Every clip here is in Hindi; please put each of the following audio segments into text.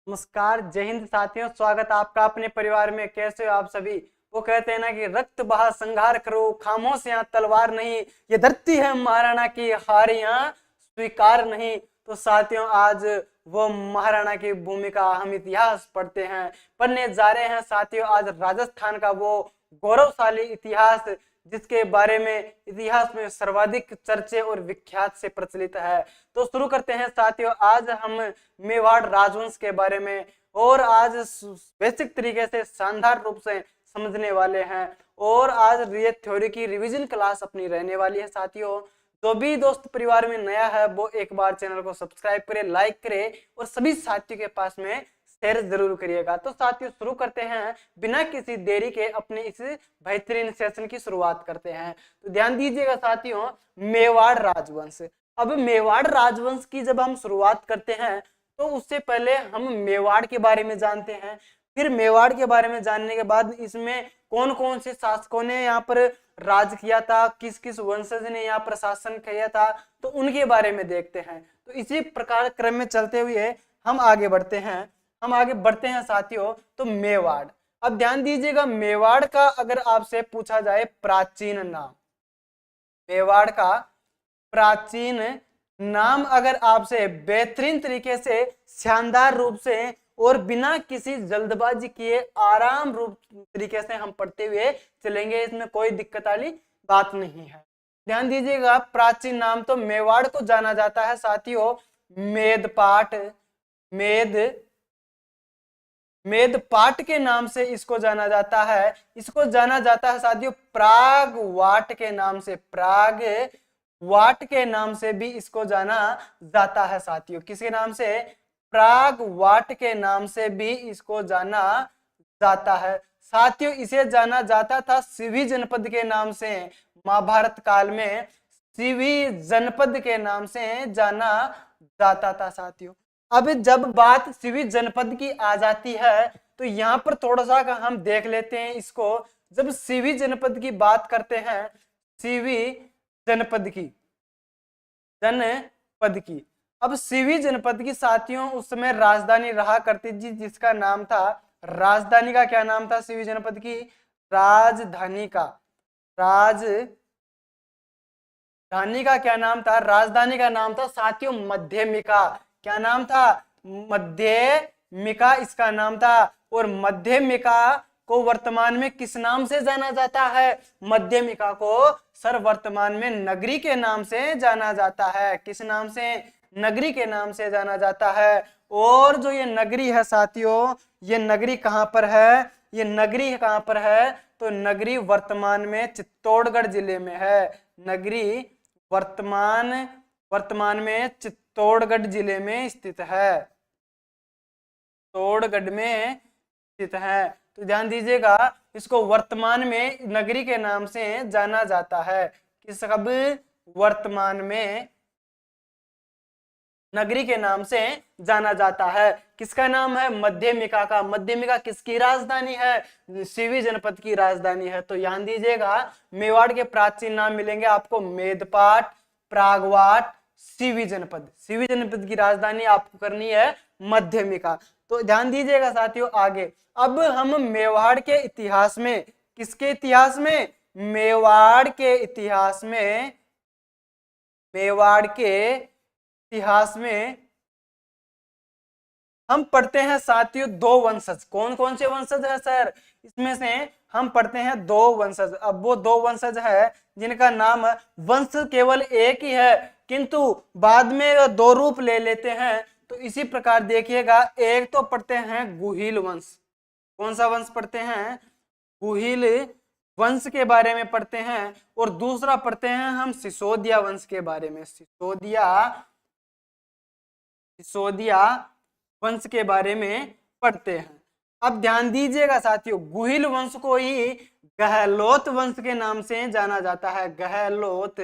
नमस्कार, जय हिंद साथियों। स्वागत आपका अपने परिवार में। कैसे हो आप सभी। वो कहते हैं ना कि रक्त बहा संघार करो, खामोश यहाँ तलवार नहीं, ये धरती है महाराणा की, हार यहाँ स्वीकार नहीं। तो साथियों, आज वो महाराणा की भूमिका हम इतिहास पढ़ते हैं, पढ़ने जा रहे हैं साथियों। आज राजस्थान का वो गौरवशाली इतिहास जिसके बारे में इतिहास में सर्वाधिक चर्चे और विख्यात से प्रचलित है। तो शुरू करते हैं साथियों। आज हम मेवाड़ राजवंश के बारे में और आज बेसिक तरीके से शानदार रूप से समझने वाले हैं। और आज ये थ्योरी की रिवीजन क्लास अपनी रहने वाली है साथियों। जो भी दोस्त परिवार में नया है वो एक बार चैनल को सब्सक्राइब करे, लाइक करे और सभी साथियों के पास में शेयर जरूर करिएगा। तो साथियों, शुरू करते हैं बिना किसी देरी के अपने इस बेहतरीन सेशन की शुरुआत करते हैं। तो ध्यान दीजिएगा साथियों, मेवाड़ राजवंश। अब मेवाड़ राजवंश की जब हम शुरुआत करते हैं तो उससे पहले हम मेवाड़ के बारे में जानते हैं। फिर मेवाड़ के बारे में जानने के बाद इसमें कौन कौन से शासकों ने यहाँ पर राज किया था, किस किस वंशज ने यहाँ पर शासन किया था, तो उनके बारे में देखते हैं। तो इसी प्रकार क्रम में चलते हुए हम आगे बढ़ते हैं साथियों। तो मेवाड़, अब ध्यान दीजिएगा, मेवाड़ का अगर आपसे पूछा जाए प्राचीन नाम, मेवाड़ का प्राचीन नाम अगर आपसे बेहतरीन तरीके से, शानदार रूप से और बिना किसी जल्दबाजी किए आराम रूप तरीके से हम पढ़ते हुए चलेंगे, इसमें कोई दिक्कत वाली बात नहीं है। ध्यान दीजिएगा, प्राचीन नाम तो मेवाड़ को जाना जाता है साथियों मेदपाट, मेदपाट के नाम से इसको जाना जाता है। इसको जाना जाता है साथियों प्रागवाट के नाम से, प्रागवाट के नाम से भी इसको जाना जाता है साथियों। किसके नाम से? प्रागवाट के नाम से भी इसको जाना जाता है साथियों। इसे जाना जाता था सिवी जनपद के नाम से, महाभारत काल में सिवी जनपद के नाम से जाना जाता था साथियों। अब जब बात सिवी जनपद की आ जाती है तो यहाँ पर थोड़ा सा हम देख लेते हैं इसको। जब सिवी जनपद की बात करते हैं, सिवी जनपद की, अब सिवी जनपद की साथियों उस समय राजधानी रहा करती थी जिसका नाम था, राजधानी का क्या नाम था सिवी जनपद की? राजधानी का क्या नाम था? राजधानी का नाम था साथियों मध्यमिका। क्या नाम था? मध्यमिका इसका नाम था। और मध्यमिका को वर्तमान में किस नाम से जाना जाता है? मध्यमिका को सर वर्तमान में नगरी के नाम से जाना जाता है। किस नाम से? नगरी के नाम से जाना जाता है। और जो ये नगरी है साथियों, ये नगरी कहां पर है? ये नगरी कहां पर है? तो नगरी वर्तमान में चित्तौड़गढ़ जिले में है। नगरी वर्तमान में चित्तौड़गढ़ जिले में स्थित है, चित्तौड़गढ़ में स्थित है। तो ध्यान दीजिएगा, इसको वर्तमान में नगरी के नाम से जाना जाता है। किस कब? वर्तमान में नगरी के नाम से जाना जाता है। किसका नाम है? मध्यमिका का। मध्यमिका किसकी राजधानी है? सिवी जनपद की राजधानी है। तो ध्यान दीजिएगा, मेवाड़ के प्राचीन नाम मिलेंगे आपको मेदपाट, प्रागवाट, सिवी जनपद। सिवी जनपद की राजधानी आपको करनी है मध्यमिका। तो ध्यान दीजिएगा साथियों आगे। अब हम मेवाड़ के इतिहास में, किसके इतिहास में? मेवाड़ के इतिहास में, मेवाड़ के इतिहास में हम पढ़ते हैं साथियों दो वंशज। कौन कौन से वंशज है सर? इसमें से हम पढ़ते हैं दो वंशज। अब वो दो वंशज है जिनका नाम, वंश केवल एक ही है किंतु बाद में दो रूप ले लेते हैं। तो इसी प्रकार देखिएगा, एक तो पढ़ते हैं गुहिल वंश। कौन सा वंश पढ़ते हैं? गुहिल वंश के बारे में पढ़ते हैं। और दूसरा पढ़ते हैं हम सिसोदिया वंश के बारे में, सिसोदिया वंश के बारे में पढ़ते हैं। अब ध्यान दीजिएगा साथियों, गुहिल वंश को ही गहलोत वंश के नाम से जाना जाता है। गहलोत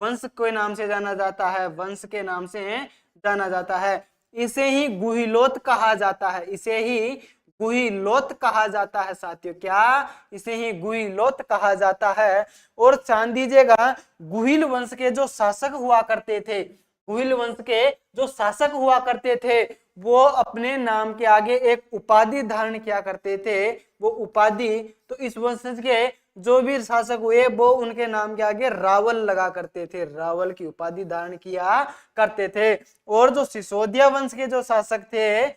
वंश के नाम से जाना जाता है, वंश के नाम से जाना जाता है। इसे ही गुहिलोत कहा जाता है, इसे ही गुहिलोत कहा जाता है साथियों। क्या? इसे ही गुहिलोत कहा जाता है। और ध्यान दीजिएगा, गुहिल वंश के जो शासक हुआ करते थे, गुहिल वंश के जो शासक हुआ करते थे वो अपने नाम के आगे एक उपाधि धारण किया करते थे। वो उपाधि, तो इस वंशज के जो भी शासक हुए वो उनके नाम के आगे रावल लगा करते थे, रावल की उपाधि धारण किया करते थे। और जो सिसोदिया वंश के जो शासक थे,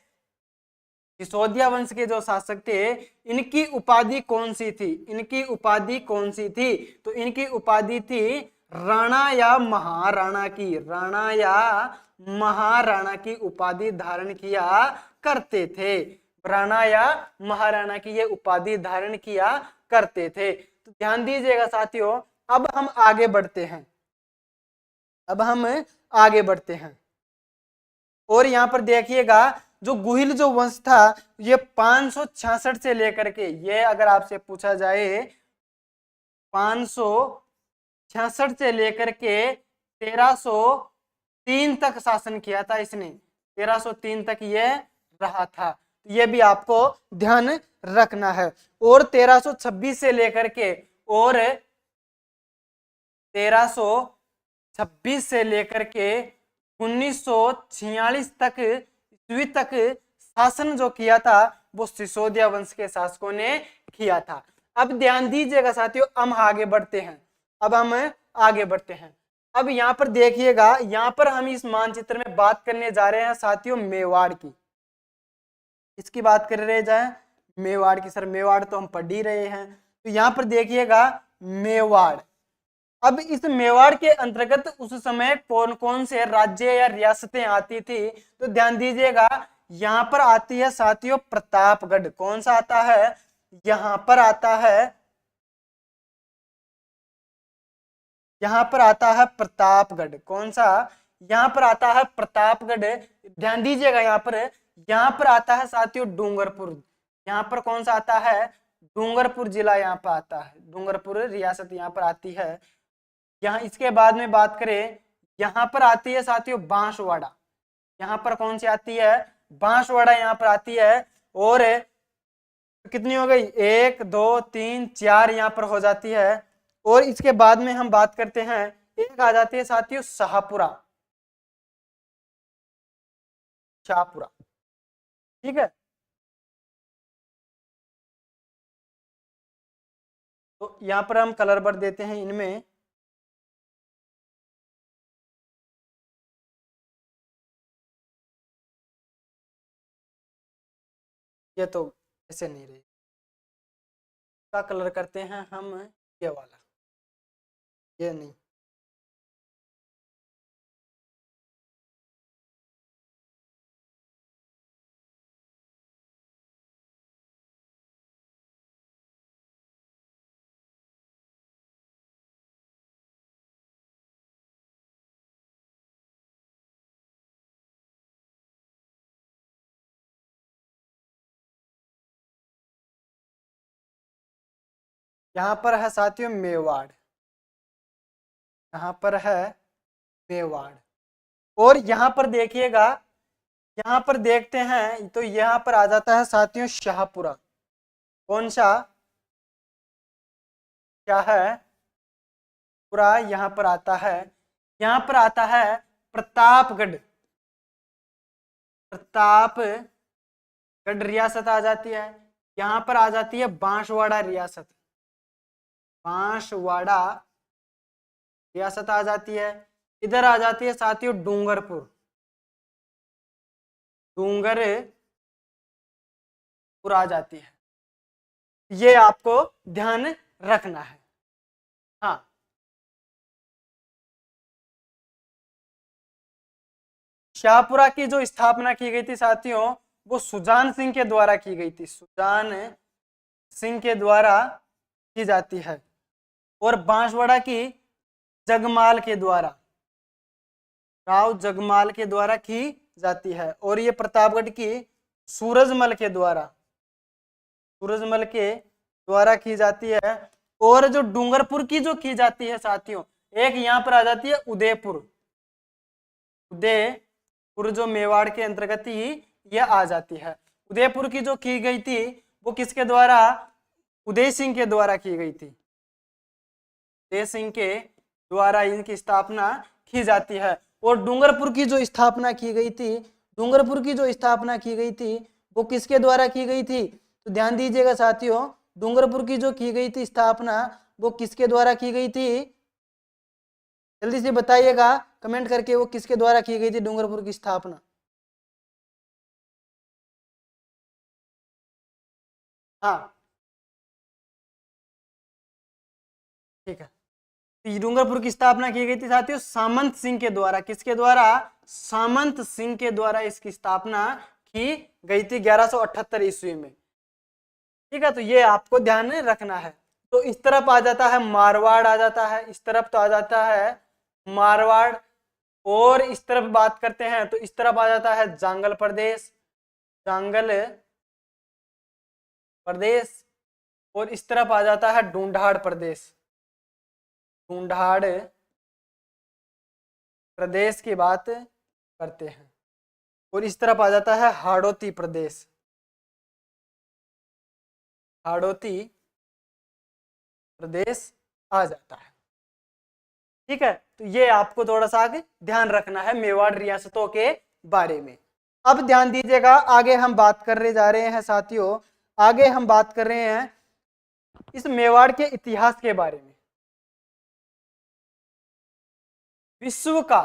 सिसोदिया वंश के जो शासक थे, इनकी उपाधि कौन सी थी? इनकी उपाधि कौन सी थी? तो इनकी उपाधि थी राणा या महाराणा की, राणा या महाराणा की उपाधि धारण किया करते थे। राणा या महाराणा की ये उपाधि धारण किया करते थे। तो ध्यान दीजिएगा साथियों, अब हम आगे बढ़ते हैं, अब हम आगे बढ़ते हैं। और यहां पर देखिएगा, जो गुहिल जो वंश था, ये 566 से लेकर के, ये अगर आपसे पूछा जाए 566 से लेकर के 1303 तक शासन किया था इसने, 1303 तक ये रहा था, ये भी आपको ध्यान रखना है। और 1326 से लेकर के और 1326 से लेकर के 1946 तक ईस्वी तक शासन जो किया था वो सिसोदिया वंश के शासकों ने किया था। अब ध्यान दीजिएगा साथियों, हम आगे बढ़ते हैं, अब हम आगे बढ़ते हैं। अब यहाँ पर देखिएगा, यहाँ पर हम इस मानचित्र में बात करने जा रहे हैं साथियों मेवाड़ की। इसकी बात कर रहे जाए मेवाड़ की। सर मेवाड़ तो हम पढ़ ही रहे हैं। तो यहाँ पर देखिएगा मेवाड़। अब इस मेवाड़ के अंतर्गत उस समय कौन कौन से राज्य या रियासतें आती थी? तो ध्यान दीजिएगा, यहाँ पर आती है साथियों प्रतापगढ़। कौन सा आता है? यहाँ पर आता है, यहाँ पर आता है प्रतापगढ़। कौन सा? यहाँ पर आता है प्रतापगढ़। ध्यान दीजिएगा, यहाँ पर आता है साथियों डूंगरपुर। यहाँ पर कौन सा आता है? डूंगरपुर जिला यहाँ पर आता है, डूंगरपुर रियासत यहाँ पर आती है। यहाँ इसके बाद में बात करें, यहाँ पर आती है साथियों बांसवाड़ा। यहाँ पर कौन सी आती है? बांसवाड़ा यहाँ पर आती है। और कितनी हो गई? 1 2 3 4 यहाँ पर हो जाती है। और इसके बाद में हम बात करते हैं, एक आ जाती है साथियों शाहपुरा, शाहपुरा, ठीक है। तो यहाँ पर हम कलर भर देते हैं इनमें। ये तो ऐसे नहीं रही, का कलर करते हैं हम ये वाला, ये नहीं। यहाँ पर है साथियों मेवाड़, यहाँ पर है मेवाड़। और यहाँ पर देखिएगा, यहाँ पर देखते हैं तो यहाँ पर आ जाता है साथियों शाहपुरा। कौन सा? क्या है? पूरा यहाँ पर आता है, यहाँ पर आता है प्रतापगढ़। प्रतापगढ़ रियासत आ जाती है। यहाँ पर आ जाती है बांसवाड़ा रियासत, बांसवाड़ा रियासत आ जाती है। इधर आ जाती है साथियों डूंगरपुर, डूंगरपुर आ जाती है। ये आपको ध्यान रखना है। हाँ, शाहपुरा की जो स्थापना की गई थी साथियों, वो सुजान सिंह के द्वारा की गई थी, सुजान सिंह के द्वारा की जाती है। और बांसवाड़ा की जगमाल के द्वारा, राव जगमाल के द्वारा की जाती है। और ये प्रतापगढ़ की सूरजमल के द्वारा, सूरजमल के द्वारा की जाती है। और जो डूंगरपुर की जो की जाती है साथियों, एक यहाँ पर आ जाती है उदयपुर, उदयपुर जो मेवाड़ के अंतर्गत ही ये आ जाती है। उदयपुर की जो की गई थी वो किसके द्वारा? उदय सिंह के द्वारा की गई थी, उदय सिंह के द्वारा इनकी स्थापना की जाती है। और डूंगरपुर की जो स्थापना की गई थी डूंगरपुर की जो स्थापना की गई थी वो किसके द्वारा की गई थी? तो ध्यान दीजिएगा साथियों, डूंगरपुर की जो की गई थी स्थापना वो किसके द्वारा की गई थी? जल्दी से बताइएगा कमेंट करके, वो किसके द्वारा की गई थी डूंगरपुर की स्थापना? हाँ ठीक है, तो डूंगरपुर की स्थापना की गई थी साथियों सामंत सिंह के द्वारा। किसके द्वारा? सामंत सिंह के द्वारा इसकी स्थापना की गई थी 1178 ईस्वी में। ठीक है, तो ये आपको ध्यान में रखना है। तो इस तरफ आ जाता है मारवाड़, आ जाता है इस तरफ, तो आ जाता है मारवाड़। और इस तरफ बात करते हैं तो इस तरफ आ जाता है जांगल प्रदेश, जांगल प्रदेश। और इस तरफ आ जाता है ढूंढाड़ प्रदेश, ढूंढाड़ प्रदेश की बात करते हैं। और इस तरफ आ जाता है हाड़ौती प्रदेश, हाड़ौती प्रदेश आ जाता है। ठीक है, तो ये आपको थोड़ा सा आगे ध्यान रखना है मेवाड़ रियासतों के बारे में। अब ध्यान दीजिएगा, आगे हम बात करने जा रहे हैं साथियों, आगे हम बात कर रहे हैं इस मेवाड़ के इतिहास के बारे में। विश्व का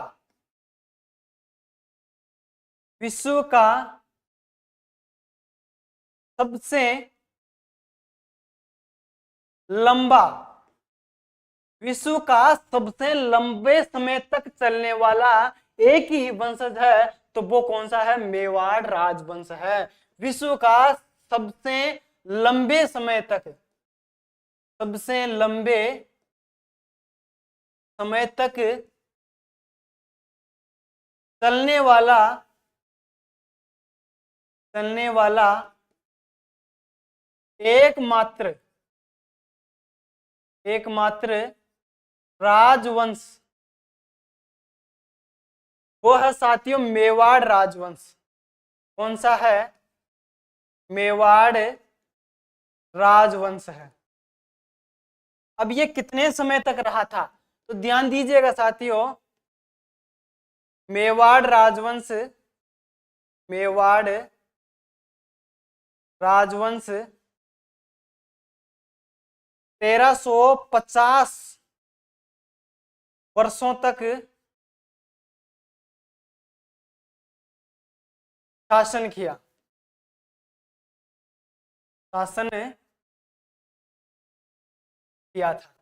सबसे लंबा, विश्व का सबसे लंबे समय तक चलने वाला एक ही वंशज है, तो वो कौन सा है? मेवाड़ राजवंश है। विश्व का सबसे लंबे समय तक, सबसे लंबे समय तक चलने वाला एकमात्र राजवंश वो है साथियों मेवाड़ राजवंश। कौन सा है? मेवाड़ राजवंश है। अब ये कितने समय तक रहा था? तो ध्यान दीजिएगा साथियों, मेवाड़ राजवंश 1350 वर्षों तक शासन किया था।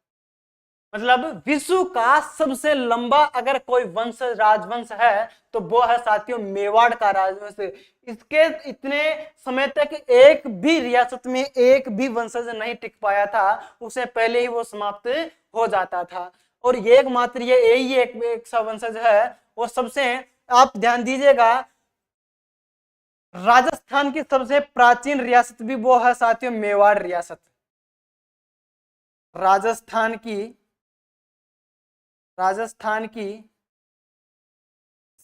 मतलब विश्व का सबसे लंबा अगर कोई वंश राजवंश है तो वो है साथियों मेवाड़ का राजवंश। इसके इतने समय तक एक भी रियासत में एक भी वंशज नहीं टिक पाया था, उसे पहले ही वो समाप्त हो जाता था। और ये एकमात्र ये यही एक सा वंशज है। वो सबसे, आप ध्यान दीजिएगा, राजस्थान की सबसे प्राचीन रियासत भी वो है साथियों मेवाड़ रियासत। राजस्थान की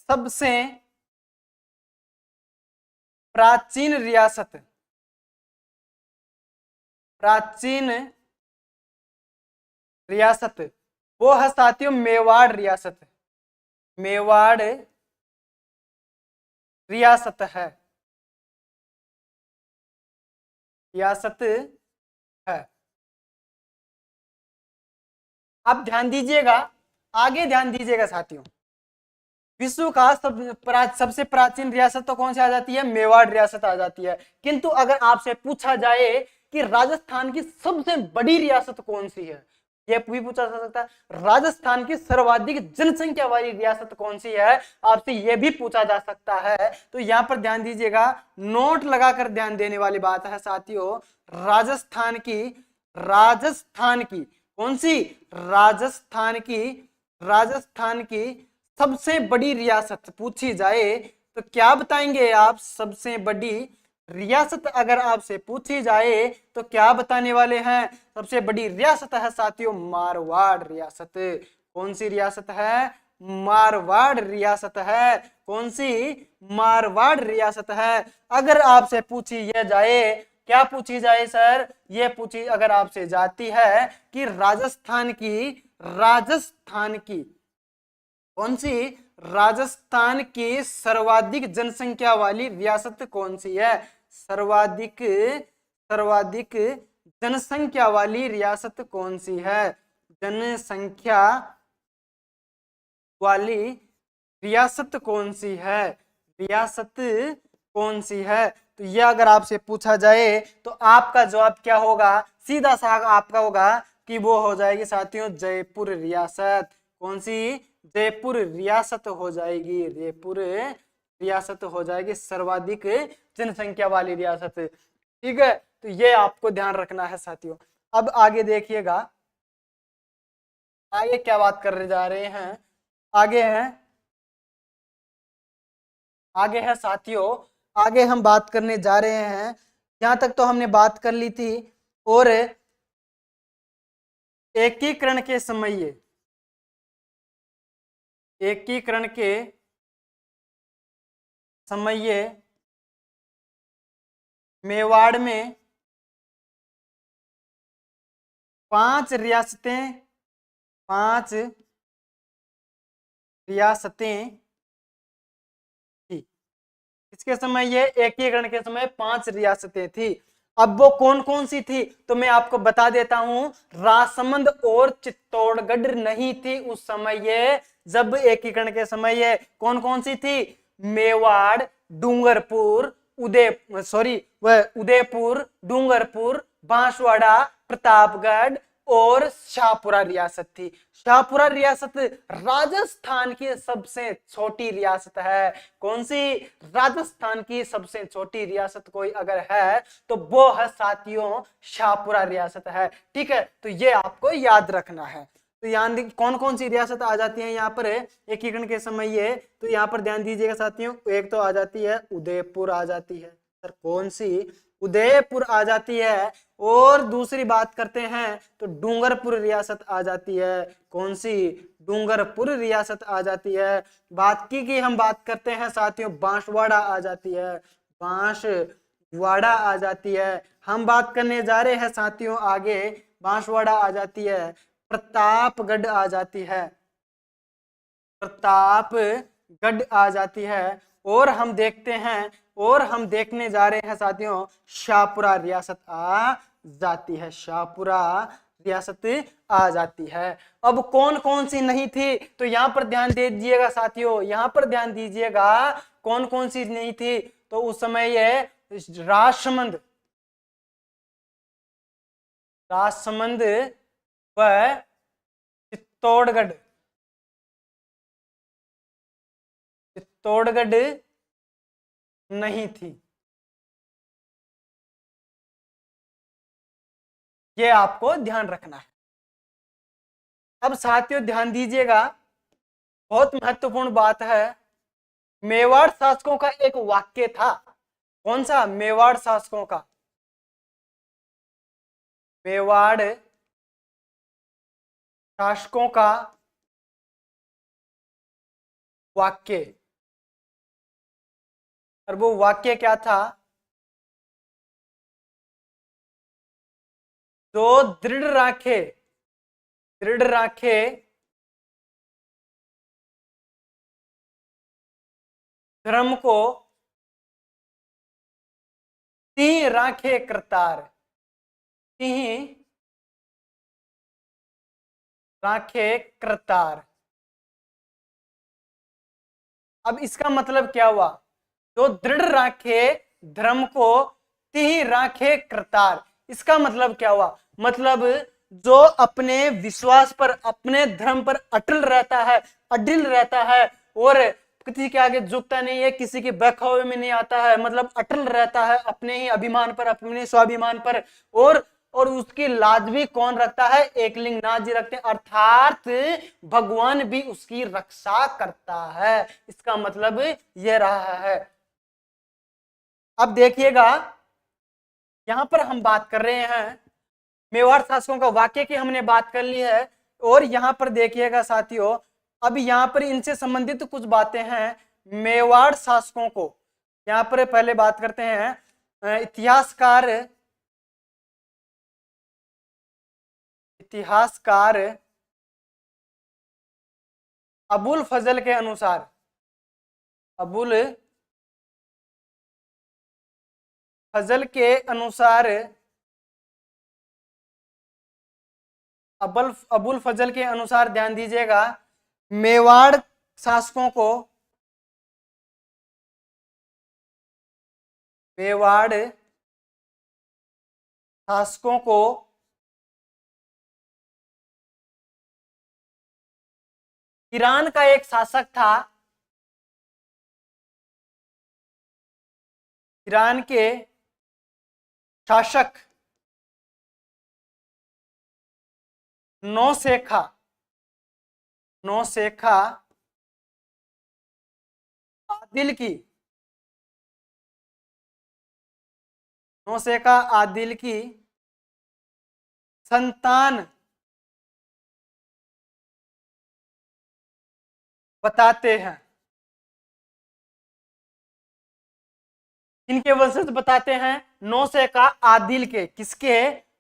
सबसे प्राचीन रियासत वो है साथियों मेवाड़ रियासत। मेवाड़ रियासत है, रियासत है। आप ध्यान दीजिएगा, आगे ध्यान दीजिएगा साथियों, विश्व का सबसे प्राचीन रियासत तो कौन सी आ जाती है? मेवाड़ रियासत आ जाती है। किंतु अगर आपसे पूछा जाए कि राजस्थान की सबसे बड़ी रियासत कौन सी है, यह भी पूछा जा सकता है। राजस्थान की सर्वाधिक जनसंख्या वाली रियासत कौन सी है, आपसे यह भी पूछा जा सकता है। तो यहां पर ध्यान दीजिएगा, नोट लगाकर ध्यान देने वाली बात है साथियों, राजस्थान की कौन सी? राजस्थान की सबसे बड़ी रियासत पूछी जाए तो क्या बताएंगे आप? सबसे बड़ी रियासत अगर आपसे पूछी जाए तो क्या बताने वाले हैं? सबसे बड़ी रियासत है साथियों मारवाड़ रियासत। कौन सी रियासत है? मारवाड़ रियासत है। कौन सी? मारवाड़ रियासत है। अगर आपसे पूछी यह जाए, क्या पूछी जाए सर? ये पूछी अगर आपसे जाती है कि राजस्थान की कौन सी? राजस्थान की सर्वाधिक जनसंख्या वाली रियासत कौन सी है? सर्वाधिक सर्वाधिक जनसंख्या वाली रियासत कौन सी है? जनसंख्या वाली रियासत कौन सी है? रियासत कौन सी है? तो ये अगर आपसे पूछा जाए तो आपका जवाब क्या होगा? सीधा सा आपका होगा कि वो हो जाएगी साथियों जयपुर रियासत। कौन सी? जयपुर रियासत हो जाएगी। जयपुर रियासत हो जाएगी सर्वाधिक जनसंख्या वाली रियासत। ठीक है, तो ये आपको ध्यान रखना है साथियों। अब आगे देखिएगा, आगे क्या बात करने जा रहे हैं। आगे है साथियों, आगे हम बात करने जा रहे हैं। यहां तक तो हमने बात कर ली थी। और एकीकरण के समय एकीकरण के समय मेवाड़ में 5 रियासतें 5 रियासतें थी। इसके समय ये एकीकरण के समय 5 रियासतें थी। अब वो कौन कौन सी थी तो मैं आपको बता देता हूं। राजसमंद और चित्तौड़गढ़ नहीं थी उस समय ये, जब एकीकरण के समय ये कौन कौन सी थी? मेवाड़, डूंगरपुर, उदयपुर, डूंगरपुर, बांसवाड़ा, प्रतापगढ़ और शाहपुरा रियासत थी। शाहपुरा रियासत राजस्थान की सबसे छोटी रियासत है। कौन सी? राजस्थान की सबसे छोटी रियासत कोई अगर है तो वो है साथियों शाहपुरा रियासत है। ठीक है, तो ये आपको याद रखना है। तो यहाँ कौन कौन सी रियासत आ जाती है यहाँ पर एकीकरण के समय ये, तो यहाँ पर ध्यान दीजिएगा साथियों। एक तो आ जाती है उदयपुर आ जाती है। सर कौन सी? उदयपुर आ जाती है। और दूसरी बात करते हैं तो डूंगरपुर रियासत आ जाती है। कौन सी? डूंगरपुर रियासत आ जाती है। की हम बात करते हैं साथियों, बांसवाड़ा आ जाती है। बांसवाड़ा आ जाती है। हम बात करने जा रहे हैं साथियों आगे, बांसवाड़ा आ जाती है। प्रतापगढ़ आ जाती है। प्रतापगढ़ आ जाती है। और हम देखते हैं, और हम देखने जा रहे हैं साथियों शाहपुरा रियासत आ जाती है। शाहपुरा रियासत आ जाती है। अब कौन कौन सी नहीं थी तो यहां पर ध्यान दे दीजिएगा साथियों, यहां पर ध्यान दीजिएगा कौन कौन सी नहीं थी। तो उस समय ये राजसमंद व चित्तौड़गढ़ नहीं थी। ये आपको ध्यान रखना है। अब साथियों ध्यान दीजिएगा, बहुत महत्वपूर्ण बात है। मेवाड़ शासकों का एक वाक्य था। कौन सा? मेवाड़ शासकों का, मेवाड़ शासकों का वाक्य। और वो वाक्य क्या था? जो दृढ़ राखे धर्म को तीन राखे करतार। तीन राखे करतार। अब इसका मतलब क्या हुआ? जो दृढ़ राखे धर्म को तिहि राखे करतार। इसका मतलब क्या हुआ? मतलब जो अपने विश्वास पर, अपने धर्म पर अडिल रहता है और किसी के आगे झुकता नहीं है, किसी के बहकावे में नहीं आता है, मतलब अटल रहता है अपने ही अभिमान पर, अपने स्वाभिमान पर। और उसकी लाज भी कौन रखता है? एकलिंग नाथ जी रखते हैं, अर्थात भगवान भी उसकी रक्षा करता है। इसका मतलब यह रहा है। अब देखिएगा, यहां पर हम बात कर रहे हैं मेवाड़ शासकों का वाक्य की हमने बात कर ली है। और यहां पर देखिएगा साथियों, अब यहां पर इनसे संबंधित कुछ बातें हैं मेवाड़ शासकों को। यहां पर पहले बात करते हैं इतिहासकार अबुल फजल के अनुसार, अबुल फजल के अनुसार, अबुल फजल के अनुसार ध्यान दीजिएगा, मेवाड़ शासकों को, मेवाड़ शासकों को ईरान का एक शासक था, ईरान के शासक नौशेखा, नौशेखा आदिल की, नौशेखा आदिल की संतान बताते हैं। इनके वंशज बताते हैं, नौशेखा आदिल के, किसके?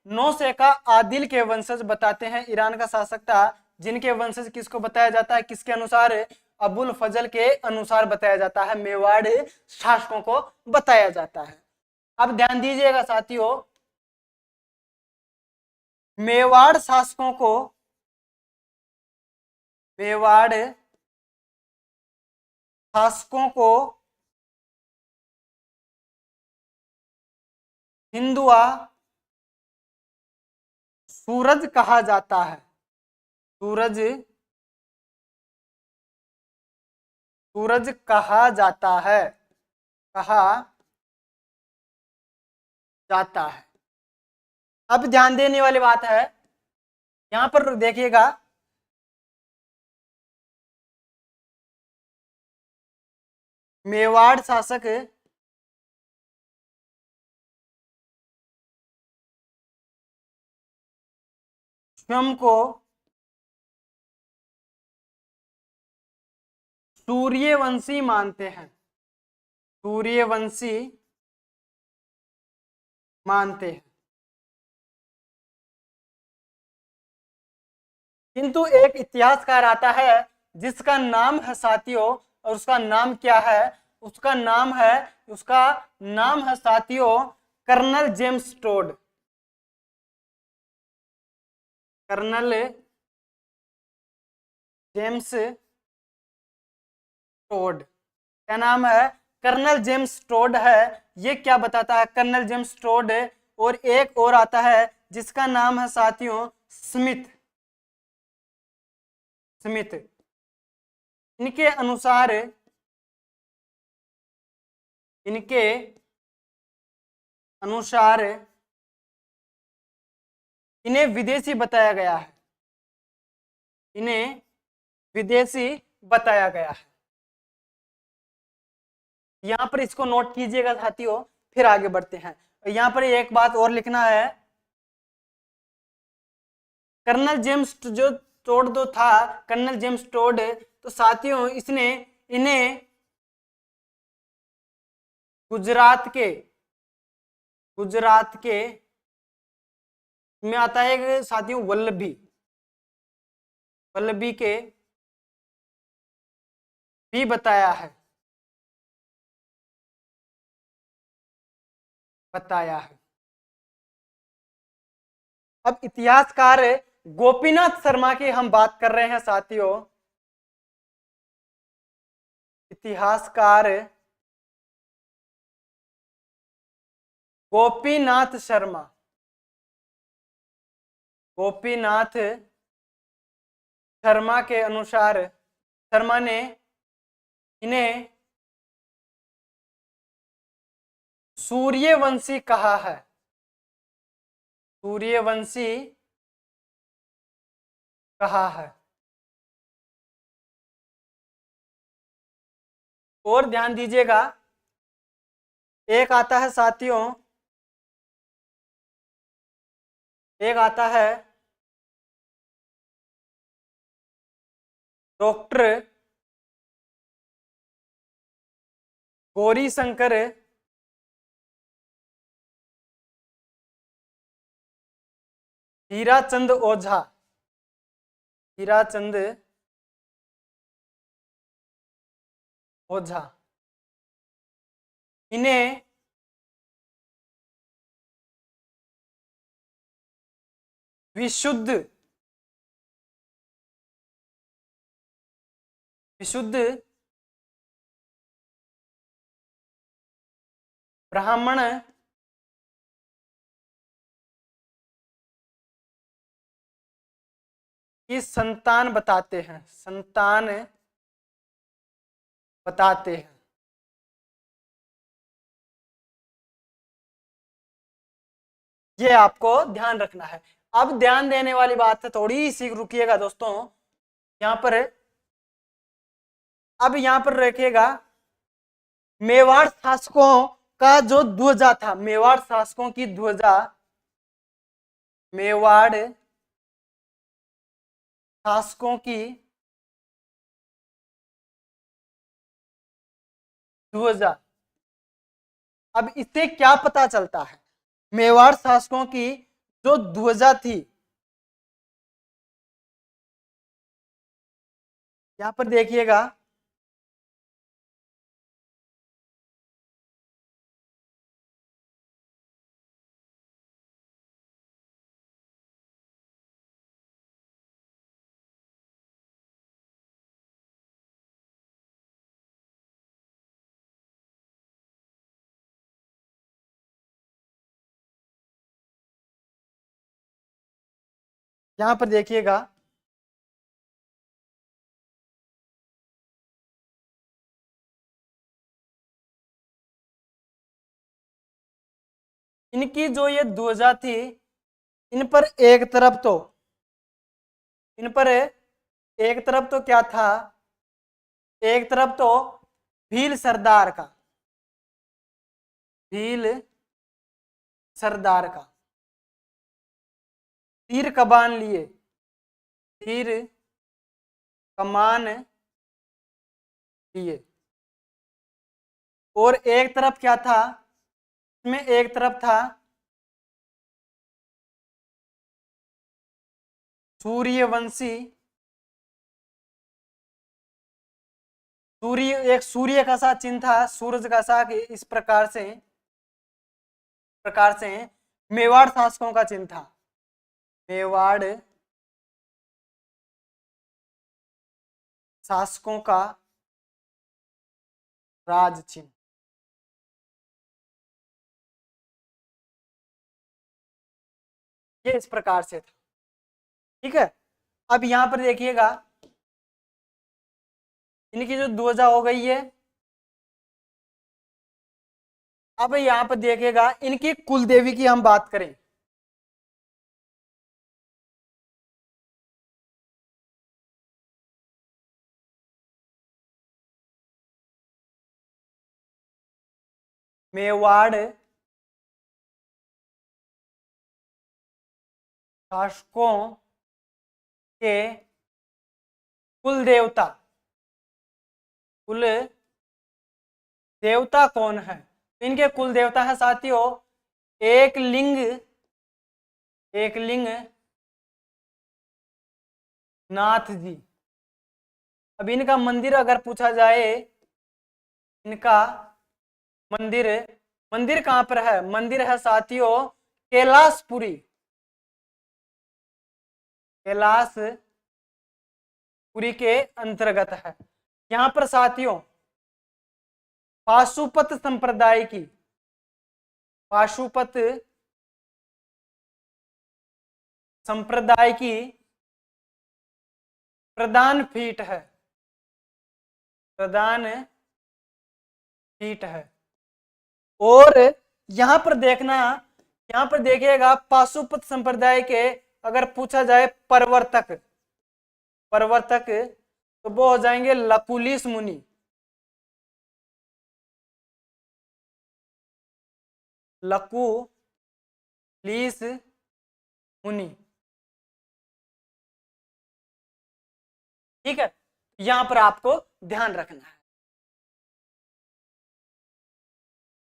नौशेखा आदिल के वंशज बताते हैं। ईरान का शासक था, जिनके वंशज किसको बताया जाता है, किसके अनुसार? अबुल फजल के अनुसार बताया जाता है, मेवाड़ शासकों को बताया जाता है। अब ध्यान दीजिएगा साथियों, मेवाड़ शासकों को, मेवाड़ शासकों को हिंदुआ सूरज कहा जाता है, सूरज, सूरज कहा जाता है, कहा जाता है। अब ध्यान देने वाली बात है, यहां पर देखिएगा, मेवाड़ शासक स्वयं को सूर्यवंशी मानते हैं, सूर्यवंशी मानते हैं। किंतु एक इतिहासकार आता है जिसका नाम है साथियों, और उसका नाम क्या है? उसका नाम है, उसका नाम है साथियों colonel James Tod, colonel James Tod. क्या नाम है? कर्नल जेम्स टोड है। ये क्या बताता है? Colonel James Tod. और एक और आता है जिसका नाम है साथियों स्मिथ, स्मिथ। इनके अनुसार, इनके अनुसार इन्हें विदेशी बताया गया है, इन्हें विदेशी बताया गया है। यहां पर इसको नोट कीजिएगा साथियों, फिर आगे बढ़ते हैं। यहां पर एक बात और लिखना है, कर्नल जेम्स जो टोड जो था, कर्नल जेम्स टोड, तो साथियों इसने इन्हें गुजरात के, गुजरात के में आता है साथियों वल्लभी, वल्लभी के भी बताया है, बताया है। अब इतिहासकार गोपीनाथ शर्मा की हम बात कर रहे हैं साथियों, इतिहासकार गोपीनाथ शर्मा, गोपीनाथ शर्मा के अनुसार, शर्मा ने इन्हें सूर्यवंशी कहा है, सूर्यवंशी कहा है। और ध्यान दीजिएगा, एक आता है साथियों, एक आता है डॉक्टर गौरी शंकर हीराचंद ओझा, हीराचंद ओझा। इन्हें विशुद्ध विशुद्ध ब्राह्मण की संतान बताते हैं, संतान बताते हैं। ये आपको ध्यान रखना है। अब ध्यान देने वाली बात है, थोड़ी सी रुकिएगा दोस्तों यहां पर। अब यहां पर रखिएगा, मेवाड़ शासकों का जो ध्वजा था, मेवाड़ शासकों की ध्वजा, मेवाड़ शासकों की ध्वजा। अब इससे क्या पता चलता है? मेवाड़ शासकों की जो ध्वजा थी, यहां पर देखिएगा, यहां पर देखिएगा, इनकी जो ये ध्वजा थी, इन पर एक तरफ तो, इन पर एक तरफ तो क्या था, एक तरफ तो भील सरदार का, भील सरदार का तीर कमान लिए, तीर कमान लिए, और एक तरफ क्या था, इसमें एक तरफ था सूर्यवंशी, सूर्य, एक सूर्य का सा चिन्ह था, सूरज का सा, इस प्रकार से मेवाड़ शासकों का चिन्ह था, मेवाड़ शासकों का राज चिन्ह। ये इस प्रकार से था। ठीक है, अब यहां पर देखिएगा, इनकी जो ध्वजा हो गई है। अब यहां पर देखिएगा, इनकी कुल देवी की हम बात करें, मेवाड़ शासकों के कुल देवता, कुल देवता कौन है? इनके कुल देवता है साथियों, एक लिंग, एक लिंग नाथ जी। अब इनका मंदिर अगर पूछा जाए, इनका मंदिर, मंदिर कहां पर है? मंदिर है साथियों कैलाशपुरी, कैलाशपुरी के अंतर्गत है। यहां पर साथियों पाशुपत संप्रदाय की, पाशुपत संप्रदाय की प्रधान पीठ है, प्रधान पीठ है। और यहां पर देखना, यहां पर देखिएगा पाशुपत संप्रदाय के अगर पूछा जाए प्रवर्तक, प्रवर्तक तो वो हो जाएंगे लकुलिश मुनि, लकुलिश मुनि। ठीक है, यहां पर आपको ध्यान रखना है।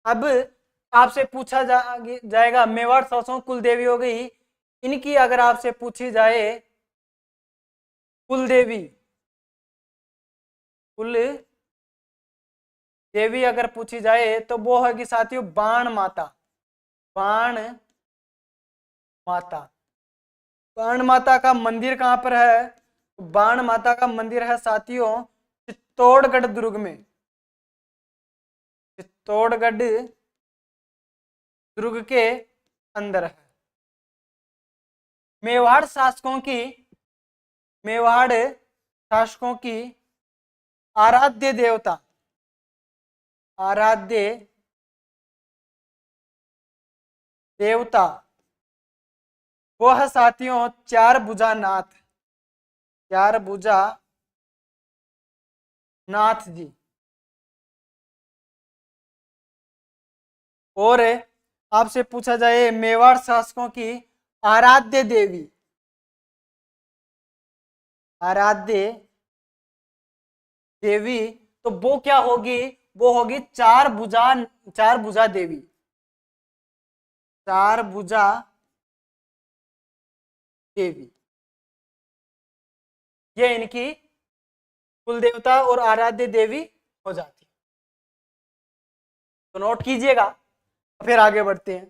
अब आपसे पूछा जाएगा, मेवाड़ शासकों कुल देवी हो गई, इनकी अगर आपसे पूछी जाए कुल देवी, कुल देवी अगर पूछी जाए तो वो है कि साथियों बाण माता। बाण माता। बाण माता का मंदिर कहाँ पर है? बाण माता का मंदिर है साथियों चित्तौड़गढ़ दुर्ग में। चित्तौड़गढ़ दुर्ग के अंदर है। मेवाड़ शासकों की, मेवाड़ शासकों की आराध्य देवता, आराध्य देवता वो है साथियों चार भुजा नाथ। चार भुजा नाथ जी। और आपसे पूछा जाए मेवाड़ शासकों की आराध्य देवी, आराध्य देवी, तो वो क्या होगी? वो होगी चार भुजा, चार भुजा देवी। चार भुजा देवी ये इनकी कुल देवता और आराध्य देवी हो जाती है। तो नोट कीजिएगा, फिर आगे बढ़ते हैं।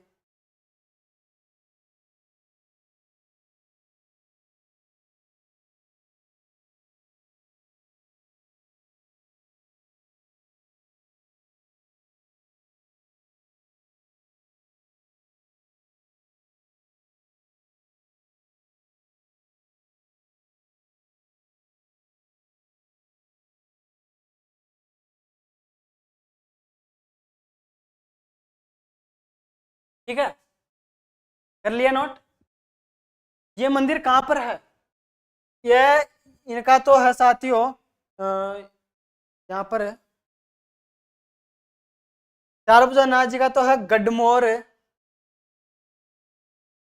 ठीक है, कर लिया नोट? ये मंदिर कहां पर है? ये इनका तो है साथियों यहाँ पर है। चारभुजा नाथ जी का तो है गढ़मोर,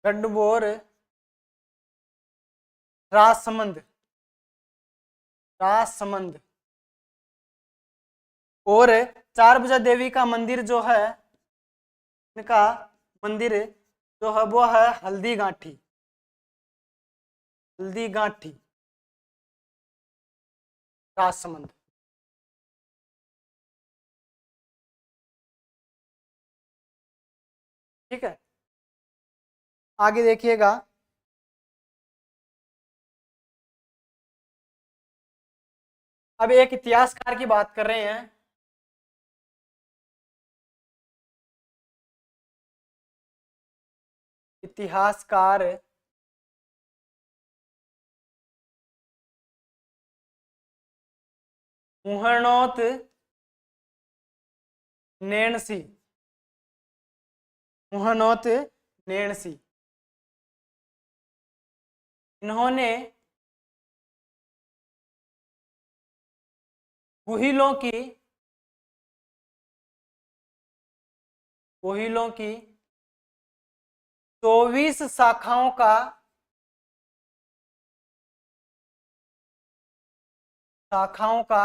गढ़मोर राजसमंद, राजसमंद। और चारभुजा देवी का मंदिर जो है, इनका मंदिर जो है वो है हल्दी गांठी, हल्दी गांठी राजसमंद। ठीक है, आगे देखिएगा। अब एक इतिहासकार की बात कर रहे हैं। इतिहासकार मुहरनोत नैणसी, मुहरनोत नैणसी, इन्होंने गुहिलों की, गुहिलों की 24 शाखाओं का, शाखाओं का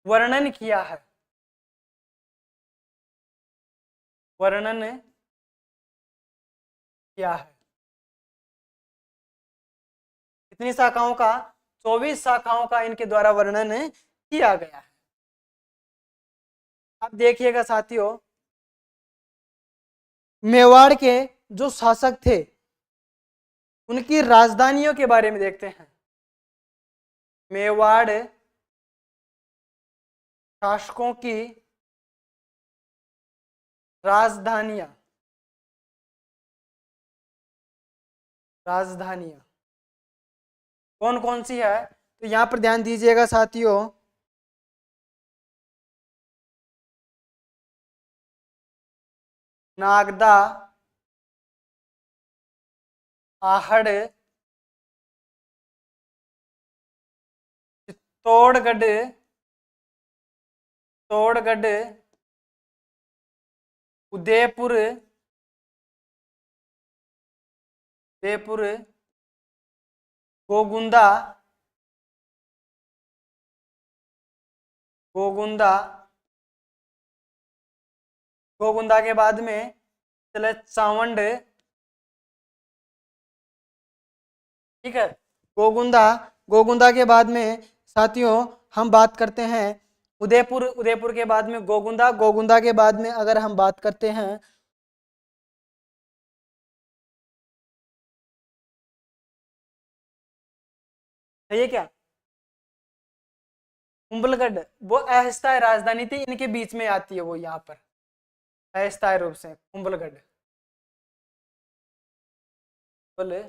वर्णन किया है, वर्णन किया है। कितनी शाखाओं का? 24 शाखाओं का इनके द्वारा वर्णन किया गया है। अब देखिएगा साथियों, मेवाड़ के जो शासक थे उनकी राजधानियों के बारे में देखते हैं। मेवाड़ शासकों की राजधानियां, राजधानियां कौन कौन सी है? तो यहां पर ध्यान दीजिएगा साथियों, नागदा, आहड़, चित्तौड़गढ़, चित्तौड़गढ़, उदयपुर, उदयपुर, गोगुंदा, गोगुंदा, गोगुंदा के बाद में चले चावंड। ठीक है, गोगुंदा, गोगुंदा के बाद में साथियों हम बात करते हैं उदयपुर, उदयपुर के बाद में गोगुंदा, गोगुंदा के बाद में अगर हम बात करते हैं है ये क्या, कुंभलगढ़, वो अस्थायी राजधानी थी, इनके बीच में आती है वो यहाँ पर अस्थायी रूप से कुंभलगढ़। बोले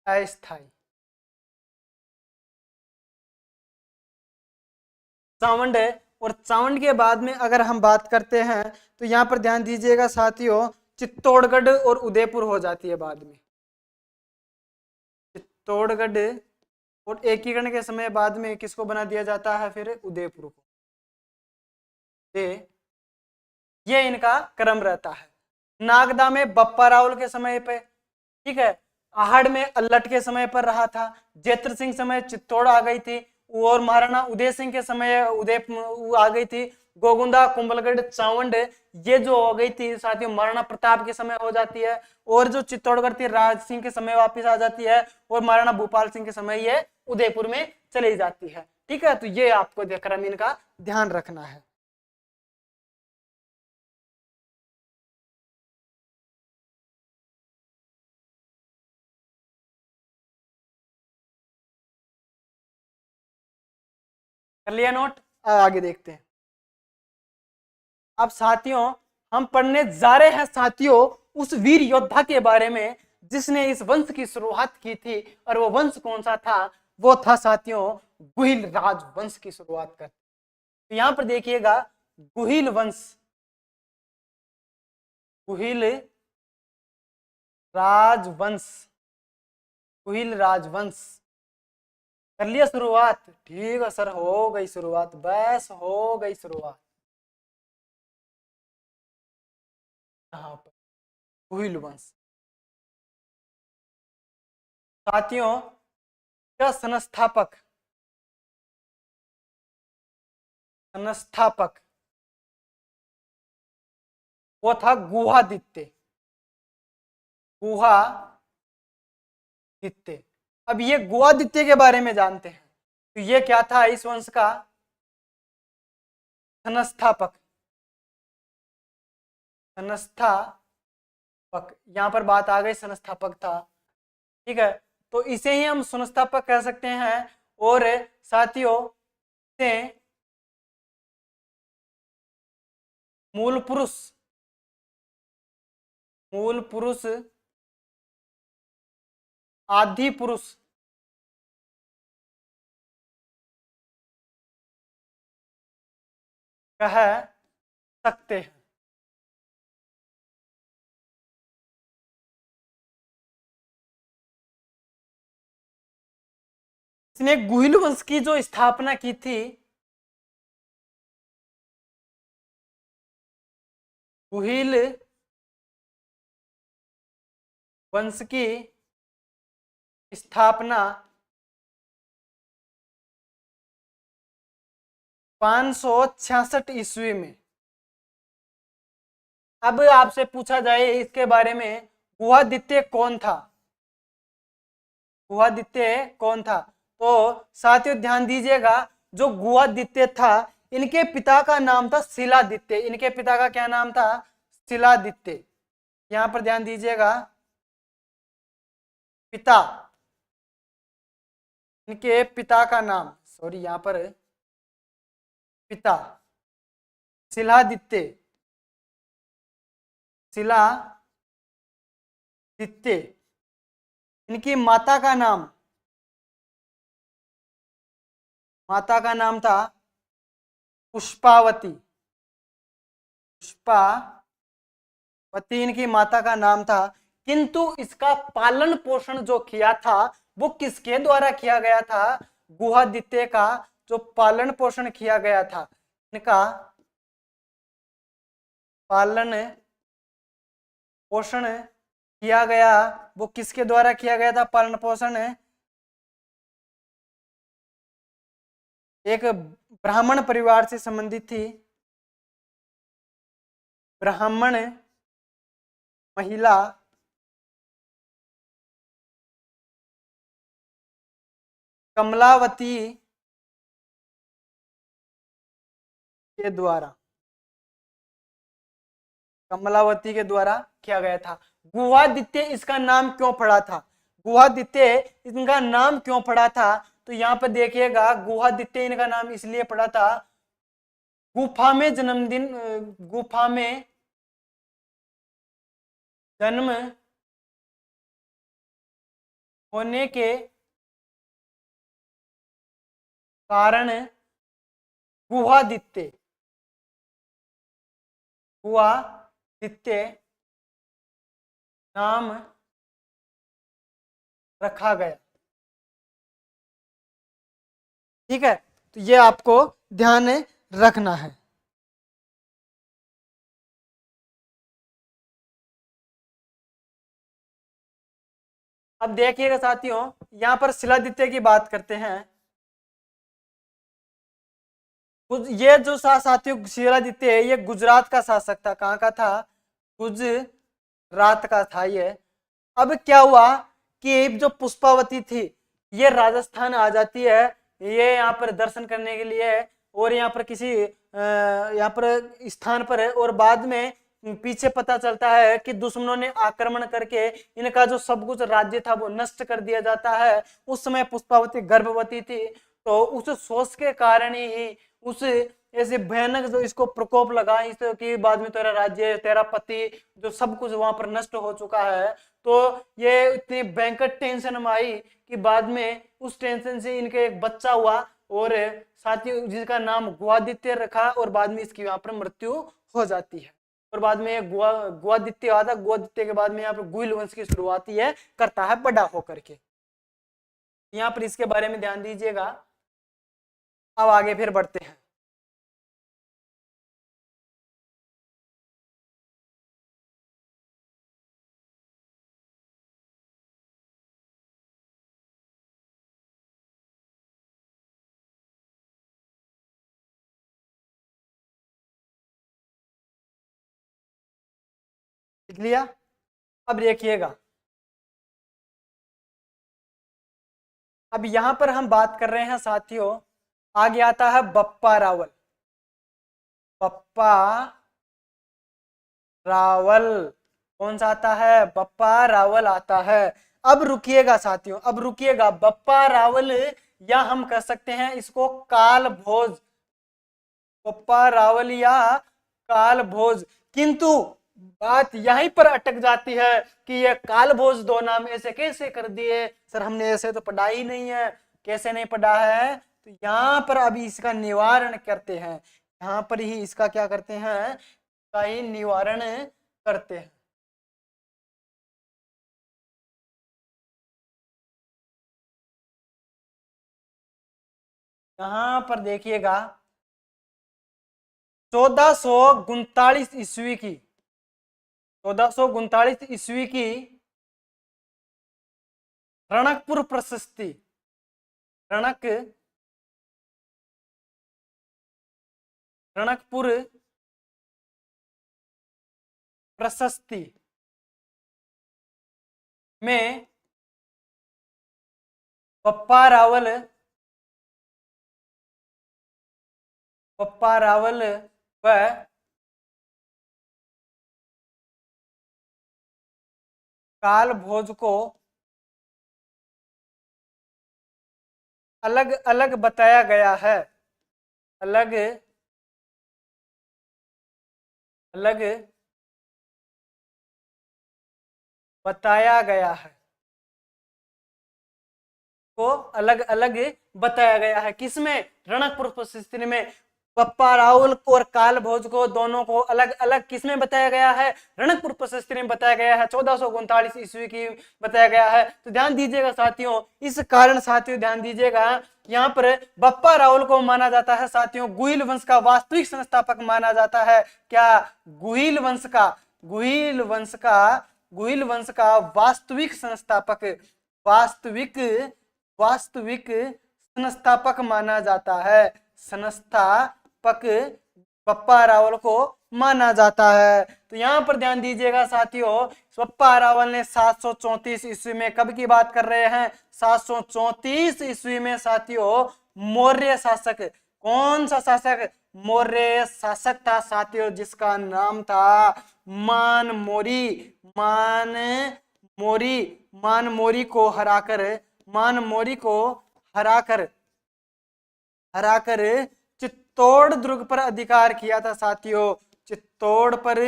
अस्थायी। चावंड है, और चावंड के बाद में अगर हम बात करते हैं तो यहाँ पर ध्यान दीजिएगा साथियों, चित्तौड़गढ़ और उदयपुर हो जाती है बाद में, चित्तौड़गढ़ और एकीकरण के समय बाद में किसको बना दिया जाता है फिर, उदयपुर को। ये इनका क्रम रहता है। नागदा में बप्पा रावल के समय पे, ठीक है, आहड़ में अल्लट के समय पर रहा था, जैत्र सिंह समय चित्तौड़ आ गई थी, और महाराणा उदय सिंह के समय उदय आ गई थी, गोगुंदा, कुंभलगढ़, चावंड ये जो हो गई थी साथियों महाराणा प्रताप के समय हो जाती है, और जो चित्तौड़गढ़ थी राज सिंह के समय वापिस आ जाती है, और महाराणा भूपाल सिंह के समय ये उदयपुर में चली जाती है। ठीक है, तो ये आपको क्रम इनका ध्यान रखना है। कर लिया नोट, आगे देखते हैं। अब साथियों हम पढ़ने जा रहे हैं साथियों उस वीर योद्धा के बारे में जिसने इस वंश की शुरुआत की थी, और वो वंश कौन सा था, वो था साथियों गुहिल राजवंश की शुरुआत कर। तो यहां पर देखिएगा गुहिल वंश, गुहिल राजवंश, गुहिल राजवंश कर लिया शुरुआत, ठीक है सर, हो गई शुरुआत, बस हो गई शुरुआत। यहाँ पर गुहिल वंश साथियों का संस्थापक, संस्थापक वो था गुहादित्य, गुहादित्य। अब ये गुहादित्य के बारे में जानते हैं, तो ये क्या था इस वंश का संस्थापक, संस्थापक यहां पर बात आ गई, संस्थापक था। ठीक है, तो इसे ही हम संस्थापक कह सकते हैं। और साथियों से मूल पुरुष, मूल पुरुष, आदि पुरुष, कह सकते हैं। इसने गुहिल वंश की जो स्थापना की थी, गुहिल वंश की स्थापना 566 ईस्वी में। अब आपसे पूछा जाए इसके बारे में, गुहादित्य कौन था, गुहादित्य कौन था, तो साथियों ध्यान दीजिएगा, जो गुहादित्य था इनके पिता का नाम था शिलादित्य, इनके पिता का क्या नाम था, शिलादित्य। यहां पर ध्यान दीजिएगा, पिता, इनके पिता का नाम, सॉरी यहां पर पिता शिलादित्य, शिलादित्य। इनकी माता का नाम, माता का नाम था पुष्पावती, पुष्पावती इनकी माता का नाम था। किंतु इसका पालन पोषण जो किया था वो किसके द्वारा किया गया था, गुहादित्य का जो पालन पोषण किया गया था, इनका पालन पोषण किया गया, वो किसके द्वारा किया गया था पालन पोषण, एक ब्राह्मण परिवार से संबंधित थी, ब्राह्मण महिला कमलावती के द्वारा, कमलावती के द्वारा किया गया था। गुहादित्य इसका नाम क्यों पड़ा था? गुहादित्य इनका नाम क्यों पड़ा था? तो यहाँ पर देखिएगा, गुहादित्य इनका नाम इसलिए पड़ा था, गुफा में जन्मदिन, गुफा में जन्म होने के कारण गुहादित्य, गुहादित्य नाम रखा गया। ठीक है, तो ये आपको ध्यान रखना है। अब देखिएगा साथियों, यहां पर शिलादित्य की बात करते हैं। ये जो साथियों शिलादित्य है, ये गुजरात का शासक था। कहाँ का था? गुजरात का था ये। अब क्या हुआ कि जो पुष्पावती थी, ये राजस्थान आ जाती है, ये यहाँ पर दर्शन करने के लिए, और यहाँ पर किसी यहाँ पर स्थान पर है, और बाद में पीछे पता चलता है कि दुश्मनों ने आक्रमण करके इनका जो सब कुछ राज्य था वो नष्ट कर दिया जाता है। उस समय पुष्पावती गर्भवती थी, तो उस सोच के कारण ही, उस ऐसे भयानक जो इसको प्रकोप लगा इसके बाद में तेरा राज्य, तेरा पति, जो सब कुछ वहां पर नष्ट हो चुका है। तो ये इतनी भयंकर टेंशन में आई कि बाद में उस टेंशन से इनके एक बच्चा हुआ, और साथी जिसका नाम गुहादित्य रखा, और बाद में इसकी यहाँ पर मृत्यु हो जाती है। और बाद में गुहादित्य आता, गुहादित्य के बाद में यहाँ पर गुहिल वंश की शुरुआत है करता है बड़ा होकर के। यहाँ पर इसके बारे में ध्यान दीजिएगा। अब आगे फिर बढ़ते हैं। लिख लिया? अब देखिएगा, अब यहां पर हम बात कर रहे हैं साथियों, आगे आता है बप्पा रावल। बप्पा रावल कौन सा आता है? बप्पा रावल आता है। अब रुकिएगा साथियों, अब रुकिएगा, बप्पा रावल, या हम कह सकते हैं इसको काल भोज, बप्पा रावल या काल भोज। किंतु बात यहीं पर अटक जाती है कि ये काल भोज दो नाम ऐसे कैसे कर दिए सर, हमने ऐसे तो पढ़ा ही नहीं है। कैसे नहीं पढ़ा है? तो यहाँ पर अभी इसका निवारण करते हैं, यहाँ पर ही इसका क्या करते हैं, का ही निवारण करते हैं। यहाँ पर देखिएगा, 1439 ईस्वी की, 1439 ईस्वी की रणकपुर प्रशस्ति, रणकपुर प्रशस्ति में बप्पा रावल व काल भोज को अलग अलग बताया गया है, अलग अलग बताया गया है, को अलग अलग बताया गया है। किसमें? रणकपुर प्रशस्ति में बप्पा रावल और काल भोज को दोनों को अलग अलग किसमें बताया गया है? रणकपुर प्रशस्ति में बताया गया है, 1439 ईस्वी की बताया गया है। तो ध्यान दीजिएगा साथियों, इस कारण साथियों ध्यान दीजिएगा, यहाँ पर बप्पा रावल को माना जाता है साथियों गुहिल वंश का वास्तविक संस्थापक माना जाता है। क्या? गुहिल वंश का, गुहिल वंश का वास्तविक संस्थापक, वास्तविक संस्थापक माना जाता है। संस्थापक बप्पा रावल को माना जाता है। तो यहाँ पर ध्यान दीजिएगा साथियों, बप्पा रावल ने 734 ईस्वी में, कब की बात कर रहे हैं? 734 ईस्वी में साथियों, मौर्य शासक, कौन सा शासक? मौर्य शासक था साथियों, जिसका नाम था मान मोरी। मान मोरी, मान मोरी को हराकर, मान मोरी को हराकर हराकर चित्तौड़ दुर्ग पर अधिकार किया था साथियों। चित्तौड़ पर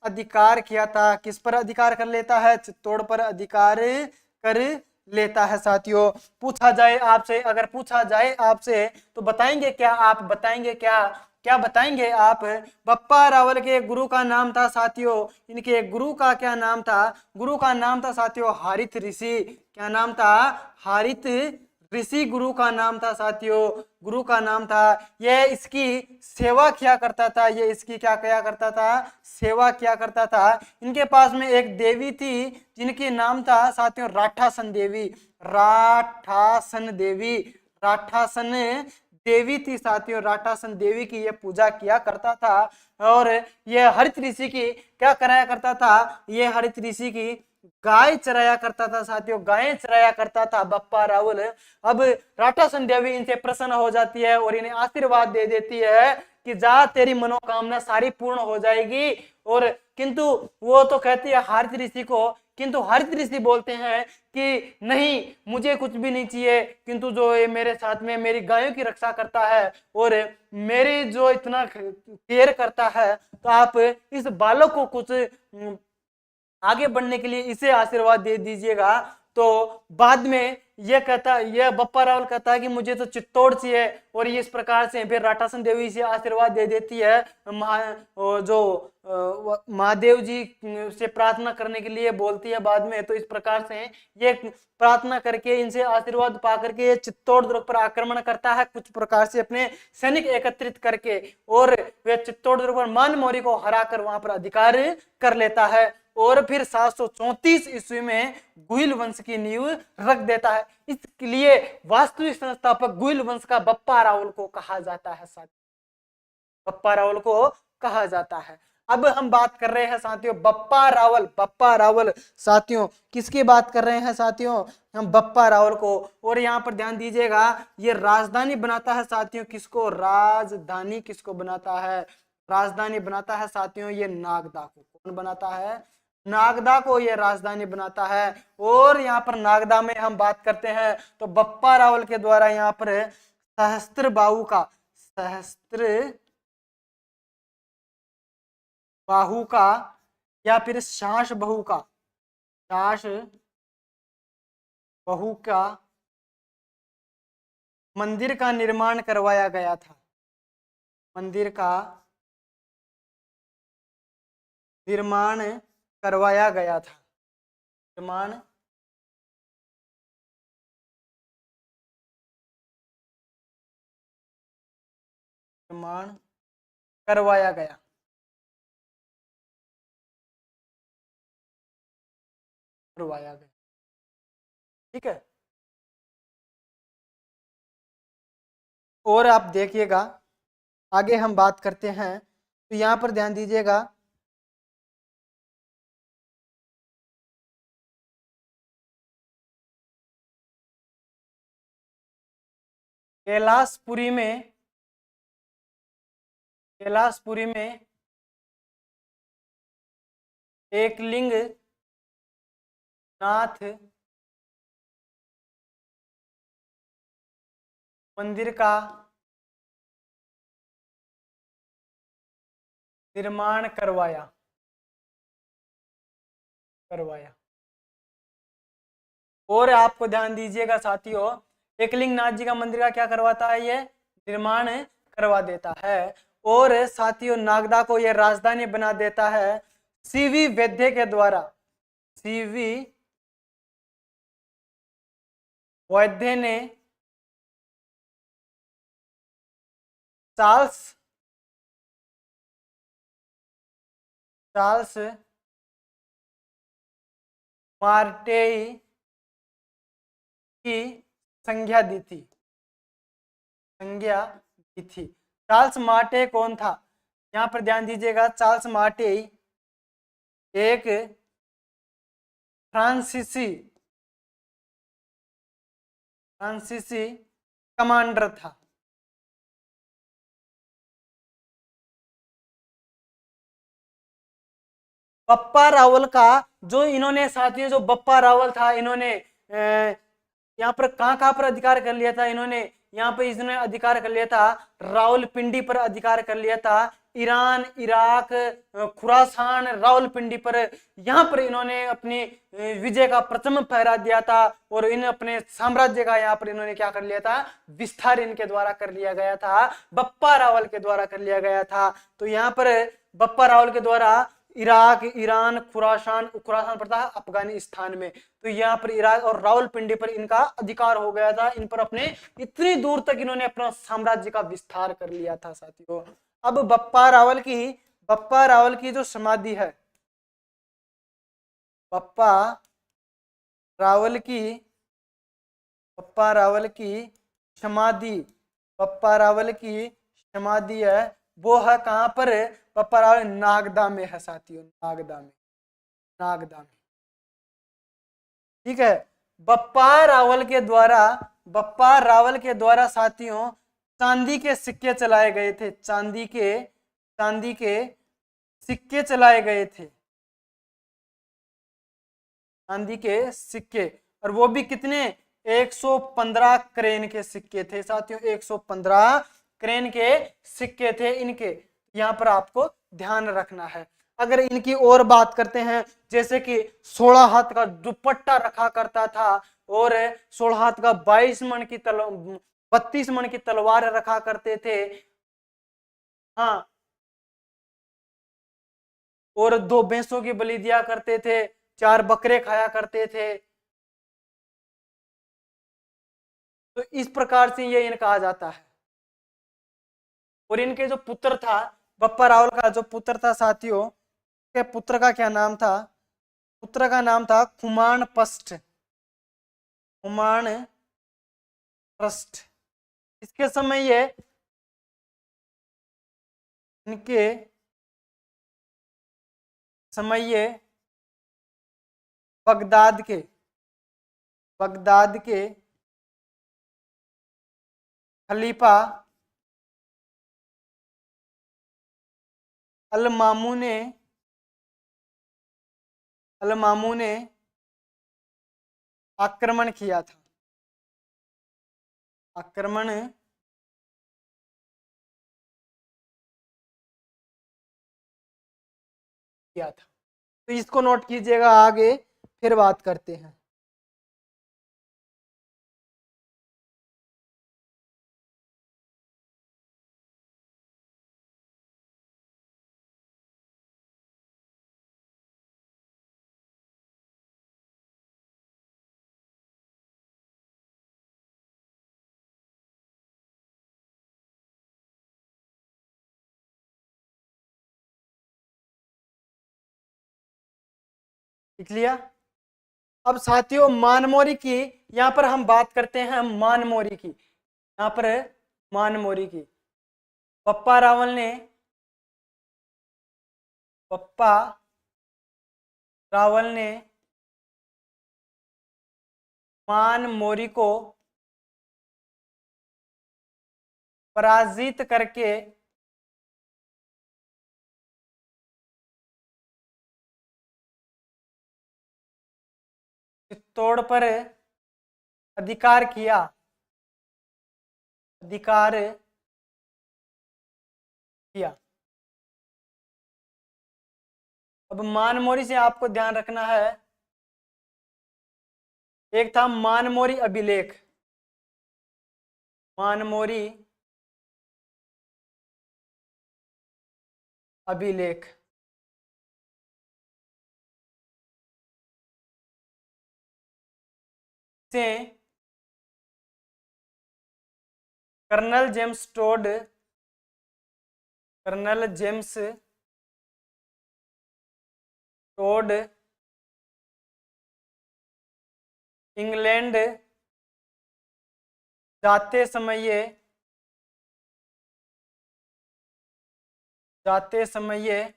अधिकार किया था। किस पर अधिकार कर लेता है? चित्तौड़ पर अधिकार कर लेता है साथियों। पूछा जाए आपसे, अगर पूछा जाए आपसे तो बताएंगे क्या? आप बताएंगे क्या? क्या बताएंगे आप? बप्पा रावल के गुरु का नाम था साथियों, इनके गुरु का क्या नाम था? गुरु का नाम था साथियों हारित ऋषि। क्या नाम था? हारित ऋषि गुरु का नाम था साथियों, गुरु का नाम था। यह इसकी सेवा किया करता था, ये इसकी क्या किया करता था? सेवा किया करता था। इनके पास में एक देवी थी जिनकी नाम था साथियों राठासन देवी। राठासन देवी, राठासन देवी थी साथियों। राठासन देवी की यह पूजा किया करता था। और यह हरित ऋषि की क्या कराया करता था? यह हरित ऋषि की गाय चराया करता था साथियों, गायें चराया करता था बप्पा रावल। अब राठासन देवी इनसे प्रसन्न हो जाती है और इन्हें आशीर्वाद दे देती है कि जा तेरी मनोकामना सारी पूर्ण हो जाएगी। और किंतु वो तो कहती है हरित ऋषि को, किंतु हरित ऋषि बोलते हैं कि नहीं, मुझे कुछ भी नहीं चाहिए, किंतु जो ये मेरे साथ में मेरी गायों की रक्षा करता है और मेरी जो इतना केयर करता है, तो आप इस बालक को कुछ आगे बढ़ने के लिए इसे आशीर्वाद दे दीजिएगा। तो बाद में यह कहता, यह बप्पा रावल कहता है कि मुझे तो चित्तौड़ चाहिए, और ये इस प्रकार से फिर राठासन देवी से आशीर्वाद दे देती है। महादेव जी से प्रार्थना करने के लिए बोलती है बाद में। तो इस प्रकार से ये प्रार्थना करके इनसे आशीर्वाद पा करके चित्तौड़ दुर्ग पर आक्रमण करता है, कुछ प्रकार से अपने सैनिक एकत्रित करके, और वे चित्तौड़ दुर्ग पर मान मौर्य को हराकर वहां पर अधिकार कर लेता है। और फिर 734 ईस्वी में गुहिल वंश की नींव रख देता है। इसलिए वास्तविक संस्थापक गुहिल वंश का बप्पा रावल को कहा जाता है साथियों, बप्पा रावल को कहा जाता है। अब हम बात कर रहे हैं साथियों बप्पा रावल। बप्पा रावल साथियों किसकी बात कर रहे हैं साथियों? हम बप्पा रावल को। और यहाँ पर ध्यान दीजिएगा, ये राजधानी बनाता है साथियों किसको? राजधानी किसको बनाता है? राजधानी बनाता है साथियों ये नागदा को। कौन बनाता है? नागदा को ये राजधानी बनाता है। और यहाँ पर नागदा में हम बात करते हैं तो बप्पा रावल के द्वारा यहाँ पर सहस्त्र बाहु का, सहस्त्र बाहु का या फिर शास बहू का, शास बहू का मंदिर का निर्माण करवाया गया था। मंदिर का निर्माण करवाया गया था। निर्माण निर्माण करवाया गया। करवाया गया, ठीक है। और आप देखिएगा आगे हम बात करते हैं तो यहाँ पर ध्यान दीजिएगा, कैलाशपुरी में, कैलाशपुरी में एकलिंग नाथ मंदिर का निर्माण करवाया। करवाया। और आपको ध्यान दीजिएगा साथियों, एकलिंग नाथ जी का मंदिर का क्या करवाता है? ये निर्माण करवा देता है। और साथियों नागदा को यह राजधानी बना देता है सीवी वैद्य के द्वारा। सीवी वैद्य ने चार्ल्स चार्ल्स मार्टेई की संज्ञा दी थी। संज्ञा दी थी। चार्ल्स मार्टे कौन था? यहाँ पर ध्यान दीजिएगा, चार्ल्स मार्टे एक फ्रांसीसी फ्रांसीसी कमांडर था। बप्पा रावल का जो इन्होंने साथियों, जो बप्पा रावल था, इन्होंने यहाँ पर कहाँ पर अधिकार कर लिया था इन्होंने, यहाँ पर इसने अधिकार कर लिया था रावलपिंडी पर अधिकार कर लिया था, ईरान, इराक, खुरासान, रावलपिंडी पर, यहाँ पर इन्होंने अपनी विजय का परचम फहरा दिया था और इन अपने साम्राज्य का यहाँ पर इन्होंने क्या कर लिया था, विस्तार इनके द्वारा कर लिया गया था, बप्पा रावल के द्वारा कर लिया गया था। तो यहाँ पर बप्पा रावल के द्वारा इराक, ईरान, खुरासान पड़ता है अफगानिस्तान में, तो यहाँ पर इराक और रावलपिंडी पर इनका अधिकार हो गया था, इन पर अपने इतनी दूर तक इन्होंने अपना साम्राज्य का विस्तार कर लिया था साथियों। अब बप्पा रावल की जो समाधि है, बप्पा रावल की समाधि, बप्पा रावल की समाधि है वो है कहां पर, बप्पा रावल नागदा में है साथियों, नागदा में। ठीक है, बप्पा रावल के द्वारा साथियों चांदी के सिक्के चलाए गए थे, चांदी के सिक्के चलाए गए थे, चांदी के सिक्के, और वो भी कितने, 115 क्रेन के सिक्के थे साथियों, 115 क्रेन के सिक्के थे इनके, यहाँ पर आपको ध्यान रखना है। अगर इनकी और बात करते हैं, जैसे कि 16 हाथ का दुपट्टा रखा करता था और 16 हाथ का 32 मन की तलवार रखा करते थे, हाँ, और 2 भैंसों की बलि दिया करते थे, 4 बकरे खाया करते थे, तो इस प्रकार से ये इन्हें कहा जाता है। और इनके जो पुत्र था, बप्पा रावल का जो पुत्र था साथियों, के पुत्र का क्या नाम था, पुत्र का नाम था खुमान पस्ट। इसके समय ये इनके समय ये बगदाद के खलीफा अल मामू ने आक्रमण किया था, तो इसको नोट कीजिएगा, आगे फिर बात करते हैं। लिख लिया। अब साथियों मानमोरी की यहाँ पर हम बात करते हैं, मानमोरी की, यहाँ पर मानमोरी की, बप्पा रावल ने मानमोरी को पराजित करके चित्तौड़ पर अधिकार किया, अब मानमोरी से आपको ध्यान रखना है, एक था मानमोरी अभिलेख, से कर्नल जेम्स टोड इंग्लैंड जाते समय ये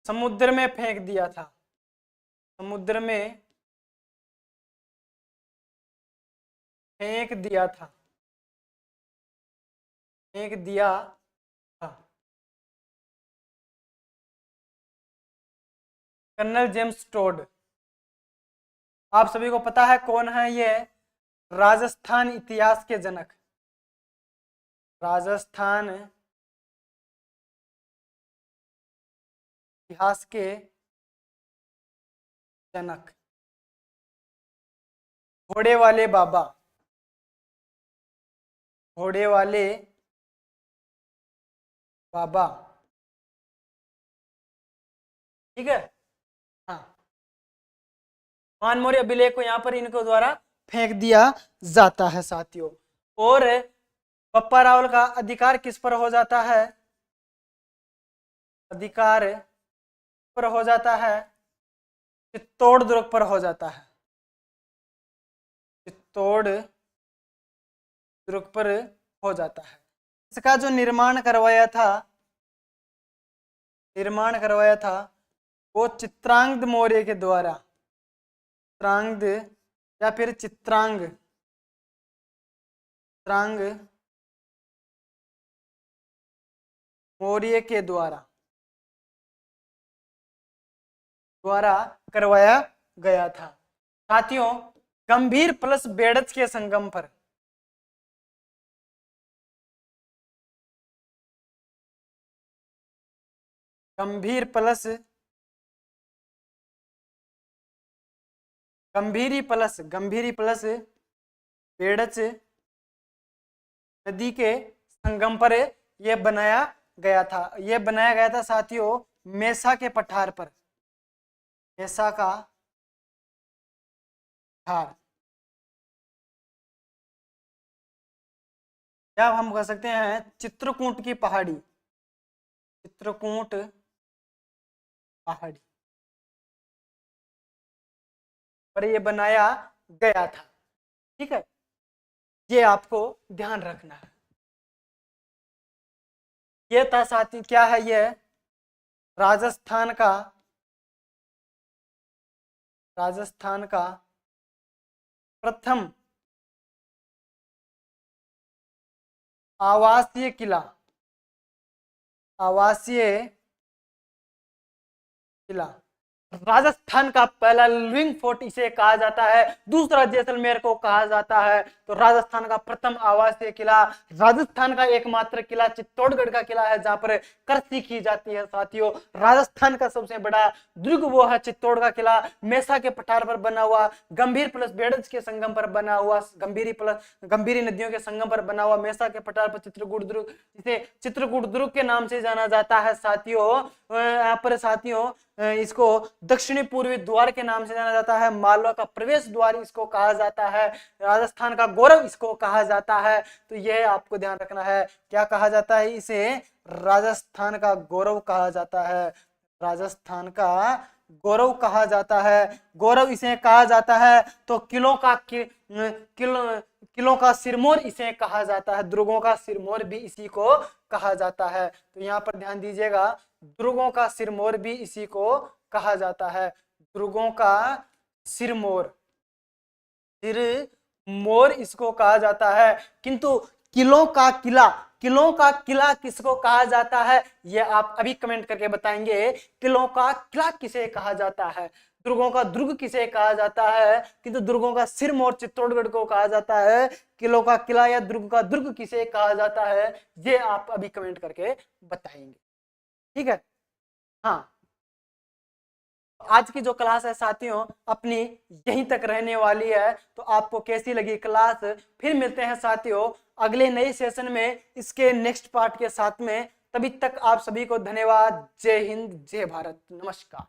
समुद्र में फेंक दिया था, समुद्र में फेंक दिया था। Colonel James Tod. आप सभी को पता है कौन है ये? राजस्थान इतिहास के जनक, राजस्थान इतिहास के जनक, घोड़े वाले बाबा, घोड़े वाले बाबा। ठीक है, हाँ। मान मौर्य अभिलेख को यहाँ पर इनको द्वारा फेंक दिया जाता है साथियों। और बप्पा रावल का अधिकार किस पर हो जाता है? अधिकार पर हो जाता है, चित्तौड़ दुर्ग पर हो जाता है, चित्तौड़ दुर्ग पर हो जाता है। इसका जो निर्माण करवाया था वो चित्रांगद मौर्य के द्वारा, चित्रांगद या फिर चित्रांग मौर्य के द्वारा करवाया गया था साथियों। गंभीर प्लस बेड़च के संगम पर, गंभीरी प्लस बेड़च नदी के संगम पर यह बनाया गया था साथियों, मेसा के पठार पर, मेसा का पठार, या हम कह सकते हैं चित्रकूट की पहाड़ी, चित्रकूट पहाड़ी पर यह बनाया गया था। ठीक है, ये आपको ध्यान रखना है। ये था साथी, क्या है ये? राजस्थान का प्रथम आवासीय किला, राजस्थान का पहला लिविंग फोर्ट इसे कहा जाता है। दूसरा जैसलमेर को कहा जाता है। तो राजस्थान का प्रथम आवासीय किला, राजस्थान का एकमात्र किला चित्तौड़गढ़ का किला है जहां पर कृषि की जाती है साथियों। राजस्थान का सबसे बड़ा दुर्ग वो है चित्तौड़ का किला, मेसा के पठार पर बना हुआ, गंभीर प्लस बेड़ज के संगम पर बना हुआ, गंभीरी नदियों के संगम पर बना हुआ मेसा के पठार पर चित्रकूट दुर्ग, इसे चित्रकूट दुर्ग के नाम से जाना जाता है साथियों। यहाँ पर साथियों इसको दक्षिणी पूर्वी द्वार के नाम से जाना जाता है, मालवा का प्रवेश द्वार इसको कहा जाता है, राजस्थान का गौरव इसको कहा जाता है। तो यह आपको ध्यान रखना है, क्या कहा जाता है इसे? राजस्थान का गौरव कहा जाता है, राजस्थान का गौरव कहा जाता है, गौरव इसे कहा जाता है। तो किलों का सिरमौर इसे कहा जाता है, दुर्गों का सिरमौर भी इसी को कहा जाता है। तो यहाँ पर ध्यान दीजिएगा, दुर्गों का सिरमौर भी इसी को कहा जाता है, दुर्गों का सिरमौर इसको कहा जाता है। किंतु किलों का किला किसको कहा जाता है? ये आप अभी कमेंट करके बताएंगे, किलों का किला किसे कहा जाता है, दुर्गों का दुर्ग किसे कहा जाता है, किंतु दुर्गों का सिरमौर चित्तौड़गढ़ को कहा जाता है, किलों का किला या दुर्ग का दुर्ग किसे कहा जाता है, ये आप अभी कमेंट करके बताएंगे। ठीक है, हाँ। आज की जो क्लास है साथियों अपनी यहीं तक रहने वाली है। तो आपको कैसी लगी क्लास? फिर मिलते हैं साथियों अगले नए सेशन में इसके नेक्स्ट पार्ट के साथ में। तभी तक आप सभी को धन्यवाद। जय हिंद, जय भारत, नमस्कार।